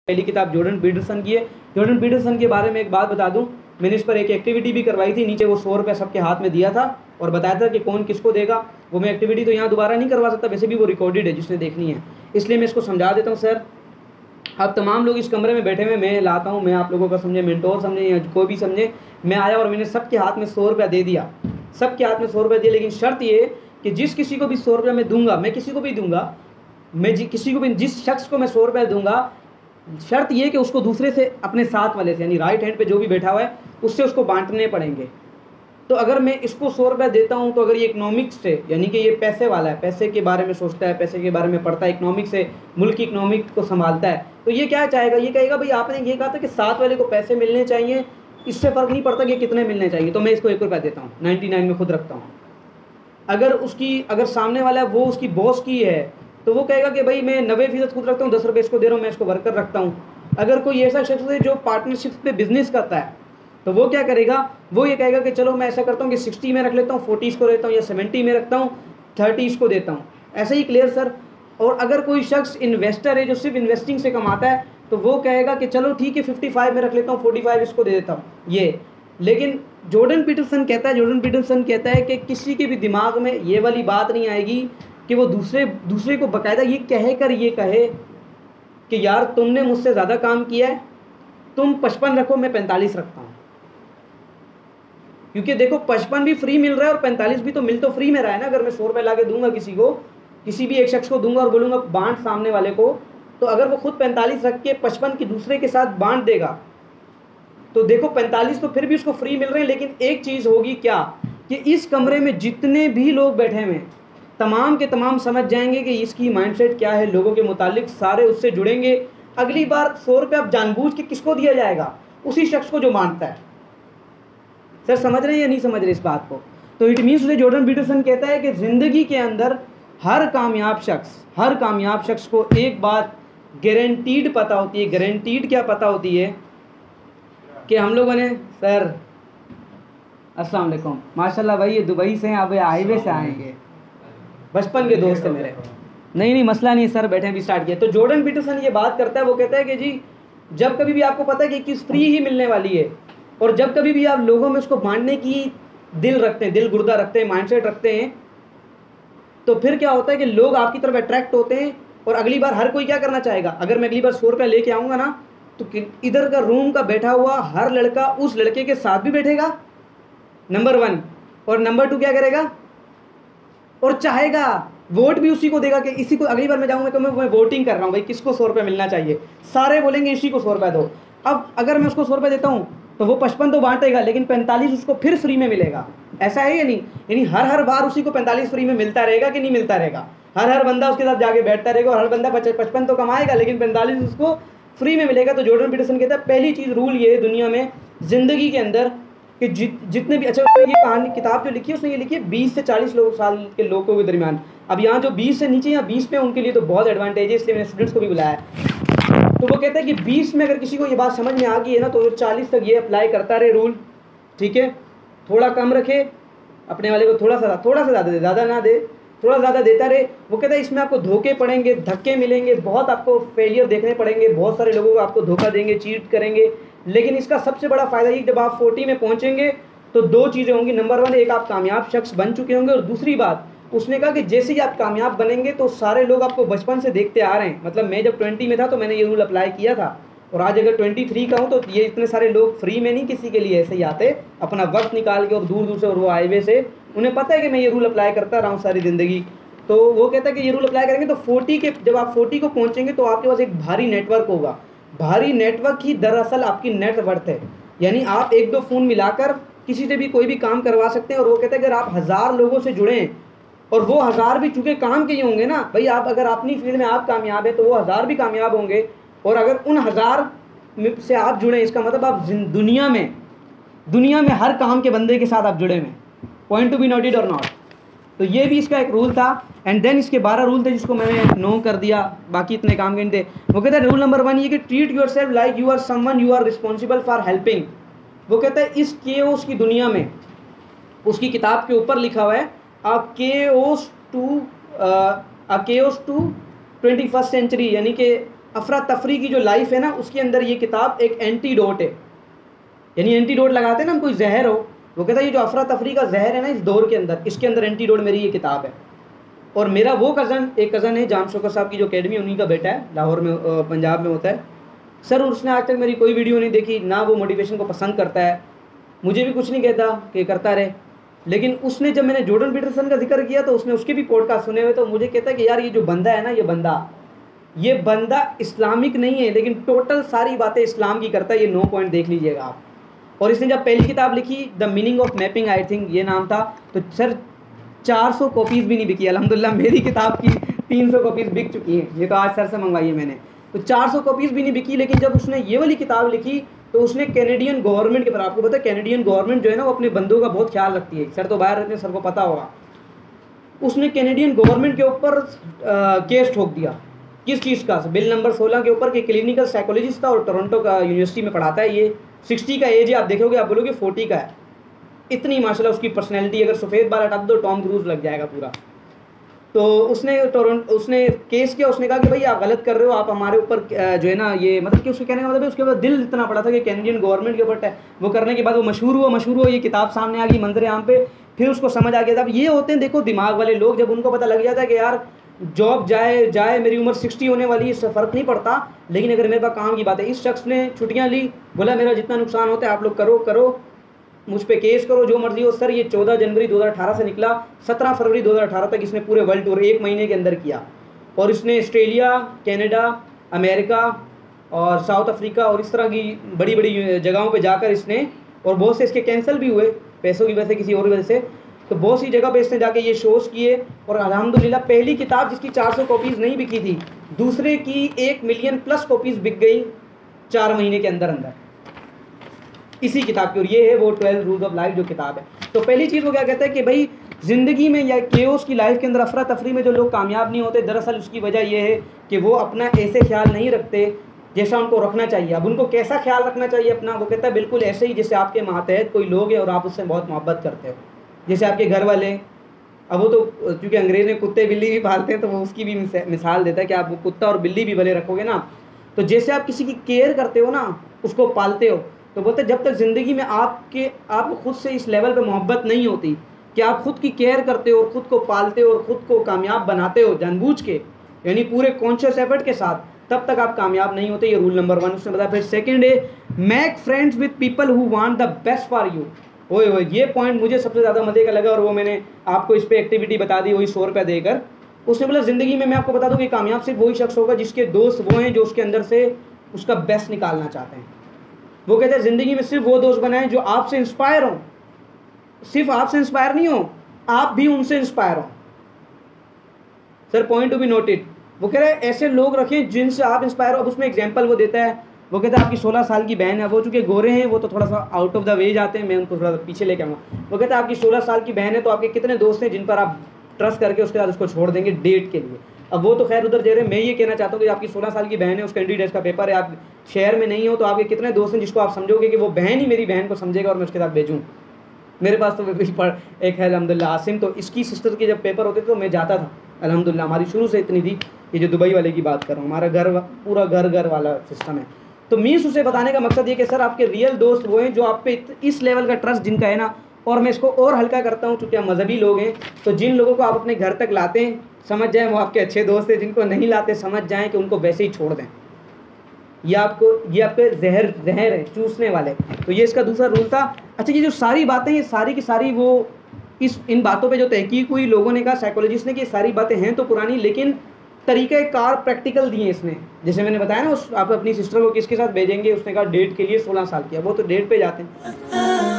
पहली किताब Jordan Peterson की है। जॉर्डन पीटरसन के बारे में एक बात बता दूं, मैंने इस पर एक एक्टिविटी भी करवाई थी, नीचे वो 100 रुपये सबके हाथ में दिया था और बताया था कि कौन किसको देगा। वो मैं एक्टिविटी तो यहाँ दोबारा नहीं करवा सकता, वैसे भी वो रिकॉर्डेड है जिसने देखनी है, इसलिए मैं इसको समझा देता हूँ। सर अब तमाम लोग इस कमरे में बैठे हुए, मैं लाता हूँ, मैं आप लोगों का समझे, मेंटोर समझे या कोई भी समझे, मैं आया और मैंने सबके हाथ में 100 रुपया दे दिया, सबके हाथ में 100 रुपया दिया, लेकिन शर्त ये कि जिस किसी को भी 100 रुपया मैं दूंगा, मैं किसी को भी दूंगा, मैं किसी को भी, जिस शख्स को मैं 100 रुपया दूंगा, शर्त ये कि उसको दूसरे से, अपने साथ वाले से, यानी राइट हैंड पे जो भी बैठा हुआ है उससे उसको बांटने पड़ेंगे। तो अगर मैं इसको 100 रुपया देता हूँ तो अगर ये इकोनॉमिक्स से, यानी कि ये पैसे वाला है, पैसे के बारे में सोचता है, पैसे के बारे में पढ़ता है, इकोनॉमिक्स से, मुल्क की इकोनॉमिक को संभालता है, तो ये क्या चाहेगा, ये कहेगा भाई आपने ये कहा था कि साथ वाले को पैसे मिलने चाहिए, इससे फ़र्क नहीं पड़ता कि कितने मिलने चाहिए, तो मैं इसको 1 रुपया देता हूँ, 99 में खुद रखता हूँ। अगर सामने वाला है वो उसकी बॉस की है तो वो कहेगा कि भाई मैं 90% खुद रखता हूँ, 10 रुपये इसको दे रहा हूँ, मैं इसको वर्कर रखता हूँ। अगर कोई ऐसा शख्स है जो पार्टनरशिप पे बिजनेस करता है तो वो क्या करेगा, वो ये कहेगा कि चलो मैं ऐसा करता हूँ कि 60 में रख लेता हूँ, 40 इसको देता हूँ, या 70 में रखता हूँ, 30 इसको देता हूँ। ऐसा ही क्लियर सर। और अगर कोई शख्स इन्वेस्टर है जो सिर्फ इन्वेस्टिंग से कमाता है तो वो कहेगा कि चलो ठीक है 55 में रख लेता हूँ, 45 इसको दे देता हूँ ये। लेकिन जॉर्डन पीटरसन कहता है कि किसी के भी दिमाग में ये वाली बात नहीं आएगी कि वो दूसरे को बाकायदा ये कहे कि यार तुमने मुझसे ज़्यादा काम किया है, तुम 55 रखो, मैं 45 रखता हूँ। क्योंकि देखो 55 भी फ्री मिल रहा है और 45 भी तो मिल तो फ्री में रहा है ना। अगर मैं 100 रुपये ला के दूंगा किसी को, किसी भी एक शख्स को दूंगा और बोलूँगा बांट सामने वाले को, तो अगर वो खुद 45 रख के 55 की दूसरे के साथ बांट देगा तो देखो 45 तो फिर भी उसको फ्री मिल रहे हैं। लेकिन एक चीज़ होगी क्या कि इस कमरे में जितने भी लोग बैठे हुए तमाम के तमाम समझ जाएंगे कि इसकी माइंडसेट क्या है लोगों के मुतालिक, सारे उससे जुड़ेंगे। अगली बार 100 रुपये अब जानबूझ के किसको दिया जाएगा, उसी शख्स को जो मानता है। सर समझ रहे हैं या नहीं समझ रहे इस बात को? तो इट मीन्स जॉर्डन पीटरसन कहता है कि ज़िंदगी के अंदर हर कामयाब शख्स को एक बात गारंटीड पता होती है। गारंटीड क्या पता होती है कि हम लोगों ने, सर अस्सलाम वालेकुम, माशाल्लाह भाई ये दुबई से हैं, अब हाईवे से आएंगे, बचपन के दोस्त है मेरे। नहीं मसला नहीं सर, बैठे भी स्टार्ट किया। तो जॉर्डन पीटरसन ये बात करता है, वो कहता है कि जी जब कभी भी आपको पता है कि किस फ्री ही मिलने वाली है और जब कभी भी आप लोगों में उसको बांटने की दिल रखते हैं, दिल गुर्दा रखते हैं, माइंडसेट रखते हैं, तो फिर क्या होता है कि लोग आपकी तरफ अट्रैक्ट होते हैं और अगली बार हर कोई क्या करना चाहेगा। अगर मैं अगली बार 100 रुपया लेके आऊँगा ना तो इधर का रूम का बैठा हुआ हर लड़का उस लड़के के साथ भी बैठेगा, नंबर 1, और नंबर 2 क्या करेगा, और चाहेगा वोट भी उसी को देगा कि इसी को अगली बार मैं जाऊँगा तो मैं वोटिंग कर रहा हूँ भाई किसको 100 रुपये मिलना चाहिए, सारे बोलेंगे इसी को 100 रुपये दो। अब अगर मैं उसको 100 रुपये देता हूँ तो वो 55 तो बांटेगा लेकिन 45 उसको फिर फ्री में मिलेगा। ऐसा है या नहीं? यानी हर बार उसी को 45 फ्री में मिलता रहेगा कि नहीं मिलता रहेगा? हर बंदा उसके साथ जाके बैठता रहेगा और हर बंदा 55 तो कमाएगा लेकिन 45 उसको फ्री में मिलेगा। तो जॉर्डन पीटरसन कहता है पहली चीज़ रूल ये है दुनिया में, ज़िंदगी के अंदर, कि जितने भी, अच्छा उसने ये कहानी किताब जो लिखी है उसने ये लिखी है 20 से 40 साल के लोगों के दरमियान। अब यहाँ जो 20 से नीचे या 20 पे उनके लिए तो बहुत एडवांटेज है, इसलिए मैंने स्टूडेंट्स को भी बुलाया है। तो वो कहता है कि 20 में अगर किसी को ये बात समझ में आ गई है ना तो 40 तक ये अप्लाई करता रहे रूल, ठीक है। थोड़ा कम रखे अपने वाले को, थोड़ा सा ज़्यादा दे, ज़्यादा ना दे, थोड़ा ज़्यादा देता रहे। वो कहता है इसमें आपको धोखे पड़ेंगे, धक्के मिलेंगे, बहुत आपको फेलियर देखने पड़ेंगे, बहुत सारे लोगों को आपको धोखा देंगे, चीट करेंगे, लेकिन इसका सबसे बड़ा फ़ायदा ये जब आप 40 में पहुँचेंगे तो 2 चीज़ें होंगी। नंबर 1, एक आप कामयाब शख्स बन चुके होंगे, और दूसरी बात उसने कहा कि जैसे ही आप कामयाब बनेंगे तो सारे लोग आपको बचपन से देखते आ रहे हैं। मतलब मैं जब 20 में था तो मैंने ये रूल अप्लाई किया था, और आज अगर 23 का हूँ तो ये इतने सारे लोग फ्री में नहीं किसी के लिए ऐसे ही आते अपना वक्त निकाल के और दूर दूर से, और वो हाईवे से, उन्हें पता है कि मैं ये रूल अप्लाई करता रहा हूँ सारी ज़िंदगी। तो वो कहता है कि ये रूल अप्लाई करेंगे तो 40 के, जब आप 40 को पहुँचेंगे तो आपके पास एक भारी नेटवर्क होगा। भारी नेटवर्क ही दरअसल आपकी नेटवर्थ है, यानी आप 1-2 फ़ोन मिलाकर किसी से भी कोई भी काम करवा सकते हैं। और वो कहते हैं अगर आप 1000 लोगों से जुड़ें और वो 1000 भी चूँकि काम के ही होंगे ना भाई, आप अगर अपनी फील्ड में आप कामयाब है तो वो 1000 भी कामयाब होंगे, और अगर उन 1000 से आप जुड़े इसका मतलब आप दुनिया में हर काम के बंदे के साथ आप जुड़े हुए। पॉइंट टू बी नोटेड और नॉट। तो ये भी इसका एक रूल था। एंड देन इसके 12 रूल थे जिसको मैंने नो कर दिया, बाकी इतने काम के थे। वो कहता है रूल नंबर 1 ये कि treat yourself like you are someone you are responsible for helping. वो कहता है इस केओस की दुनिया में, उसकी किताब के ऊपर लिखा हुआ है अ केओस टू 21st सेंचुरी, यानी कि अफरा तफरी की जो लाइफ है ना, उसके अंदर ये किताब एक एंटीडोट है। यानी एंटीडोट लगाते हैं ना हम, कोई जहर हो, वो कहता है ये जो अफरा तफरी का जहर है ना इस दौर के अंदर, इसके अंदर एंटीडोट मेरी ये किताब है। और मेरा वो एक कज़न है जाम शौकत साहब की जो अकेडमी, उन्हीं का बेटा है, लाहौर में पंजाब में होता है सर। उसने आज तक मेरी कोई वीडियो नहीं देखी, ना वो मोटिवेशन को पसंद करता है, मुझे भी कुछ नहीं कहता कि करता रहे। लेकिन उसने जब मैंने जॉर्डन पीटरसन का जिक्र किया तो उसने उसके भी पॉडकास्ट सुने हुए, तो मुझे कहता है कि यार ये जो बंदा है ना, ये बंदा इस्लामिक नहीं है, लेकिन टोटल सारी बातें इस्लाम की करता है। ये 9 पॉइंट देख लीजिएगा आप। और इसने जब पहली किताब लिखी, the meaning of mapping, I think ये नाम था, तो सर 400 कॉपीज़ भी नहीं बिकी। अल्हम्दुलिल्लाह मेरी किताब की 300 कॉपीज़ बिक चुकी हैं, ये तो आज सर से मंगवाई है मैंने, तो 400 कॉपीज़ भी नहीं बिकी। लेकिन जब उसने ये वाली किताब लिखी तो उसने कैनेडियन गवर्नमेंट के ऊपर, आपको पता है कैनेडियन गवर्नमेंट जो है ना वो अपने बंदों का बहुत ख्याल रखती है, सर तो बाहर रहते हैं, सर को पता होगा। उसने कैनेडियन गवर्नमेंट के ऊपर केस ठोक दिया। किस चीज़ का? बिल नंबर 16 के ऊपर, कि क्लिनिकल साइकोलॉजिस्ट था और टोरंटो का यूनिवर्सिटी में पढ़ाता है। ये 60 का एज है, आप देखोगे आप बोलोगे 40 का है, इतनी माशाल्लाह उसकी पर्सनैलिटी। अगर सफ़ेद बाल हटा दो टॉम क्रूज लग जाएगा पूरा। तो उसने केस किया, उसने कहा कि भाई आप गलत कर रहे हो, आप हमारे ऊपर जो है ना ये, मतलब कि उसके कहने का मतलब है उसके ऊपर दिल इतना पड़ा था कि कैनेडियन गवर्नमेंट के ऊपर वो करने के बाद वो मशहूर हुआ, ये किताब सामने आ गई मंजर आम पे, फिर उसको समझ आ गया था। अब ये होते हैं देखो दिमाग वाले लोग, जब उनको पता लग जाता है कि यार जॉब जाए मेरी उम्र 60 होने वाली है, इससे फ़र्क नहीं पड़ता, लेकिन अगर मेरे पास काम की बात है। इस शख्स ने छुट्टियाँ ली, बोला मेरा जितना नुकसान होता है आप लोग करो, मुझ पे केस करो, जो मर्जी हो। सर ये 14 जनवरी 2018 से निकला, 17 फरवरी 2018 तक इसने पूरे वर्ल्ड टूर 1 महीने के अंदर किया। और इसने ऑस्ट्रेलिया, कनाडा, अमेरिका और साउथ अफ्रीका और इस तरह की बड़ी बड़ी जगहों पे जाकर इसने, और बहुत से इसके कैंसिल भी हुए पैसों की वजह से, किसी और वजह से, तो बहुत सी जगह पे इसने जाके ये शोज़ किए। और अल्हम्दुलिल्लाह पहली किताब जिसकी 400 कॉपीज़ नहीं बिकी थी, दूसरे की 1 मिलियन प्लस कॉपीज़ बिक गई 4 महीने के अंदर इसी किताब की। और ये है वो 12 रूल्स ऑफ लाइफ जो किताब है। तो पहली चीज़ वो क्या कहता है कि भाई ज़िंदगी में या केओस की लाइफ के अंदर, अफरा तफरी में जो लोग कामयाब नहीं होते, दरअसल उसकी वजह यह है कि वो अपना ऐसे ख्याल नहीं रखते जैसा उनको रखना चाहिए। अब उनको कैसा ख्याल रखना चाहिए अपना? वो कहता है बिल्कुल ऐसे ही जैसे आपके मातहत कोई लोग हैं और आप उससे बहुत मोहब्बत करते हो, जैसे आपके घर वाले। अब वो तो क्योंकि अंग्रेज़ ने कुत्ते बिल्ली भी पालते हैं, तो वो उसकी भी मिसाल देता है कि आप वो कुत्ता और बिल्ली भी भले रखोगे ना, तो जैसे आप किसी की केयर करते हो ना, उसको पालते हो, तो बोलते जब तक ज़िंदगी में आपको खुद से इस लेवल पे मोहब्बत नहीं होती कि आप खुद की केयर करते हो, खुद को पालते हो और ख़ुद को कामयाब बनाते हो जानबूझ के, यानी पूरे कॉन्शियस एफर्ट के साथ, तब तक आप कामयाब नहीं होते। ये रूल नंबर 1 उसने बताया। फिर सेकंड है make friends with people who want the best for you. ओए ये पॉइंट मुझे सबसे ज़्यादा मज़े का लगा, और वो मैंने आपको इस पर एक्टिविटी बता दी, वही 100 रुपये देकर। उसने बोला ज़िंदगी में मैं आपको बता दूँ कि कामयाब सिर्फ वही शख्स होगा जिसके दोस्त वो हैं जो उसके अंदर से उसका बेस्ट निकालना चाहते हैं। वो कहते हैं ज़िंदगी में सिर्फ वो दोस्त बनाएं जो आपसे इंस्पायर हों, सिर्फ आपसे इंस्पायर नहीं हो, आप भी उनसे इंस्पायर हो। Sir point to be noted. वो कह रहे हैं ऐसे लोग रखें जिनसे आप इंस्पायर हो। अब उसमें एग्जांपल वो देता है, वो कहता है आपकी 16 साल की बहन है, वो चूँकि गोरे हैं वो तो थोड़ा सा आउट ऑफ द वे जाते हैं, मैं उनको थोड़ा सा पीछे लेके आऊँगा। वो कहता है आपकी 16 साल की बहन है, तो आपके कितने दोस्त हैं जिन पर आप ट्रस्ट करके उसके बाद उसको छोड़ देंगे डेट के लिए। अब वो तो खैर उधर जा रहे हैं, मैं ये कहना चाहता हूँ कि आपकी 16 साल की बहन है, उसका एंट्री टेस्ट का पेपर है, आप शहर में नहीं हो, तो आपके कितने दोस्त हैं जिसको आप समझोगे कि वो बहन ही मेरी बहन को समझेगा और मैं उसके साथ भेजूँ। मेरे पास तो एक है अल्हम्दुलिल्लाह आसिम, तो इसकी सिस्टर के जब पेपर होते थे तो मैं जाता था। अल्हम्दुलिल्लाह हमारी शुरू से इतनी थी, ये जो दुबई वाले की बात कर रहा हूँ, हमारा घर पूरा घर वाला सिस्टम है। तो मीन्स उसे बताने का मकसद ये कि सर आपके रियल दोस्त वो हैं जो आप पे इस लेवल का ट्रस्ट जिनका है ना। और मैं इसको और हल्का करता हूँ, चूँकि हम मजहबी लोग हैं, तो जिन लोगों को आप अपने घर तक लाते हैं समझ जाएं वो आपके अच्छे दोस्त हैं, जिनको नहीं लाते समझ जाएं कि उनको वैसे ही छोड़ दें। ये आपके जहर है चूसने वाले। तो ये इसका दूसरा रूल था। अच्छा ये जो सारी बातें, ये सारी की सारी वो इन बातों पे जो तहकीक हुई, लोगों ने कहा, साइकोलॉजिस्ट ने कि सारी बातें हैं तो पुरानी, लेकिन तरीक़े कार प्रैक्टिकल दिए इसने। जैसे मैंने बताया ना, आप अपनी सिस्टर को किसके साथ भेजेंगे, उसने कहा डेट के लिए 16 साल किया, वो तो डेट पे जाते हैं।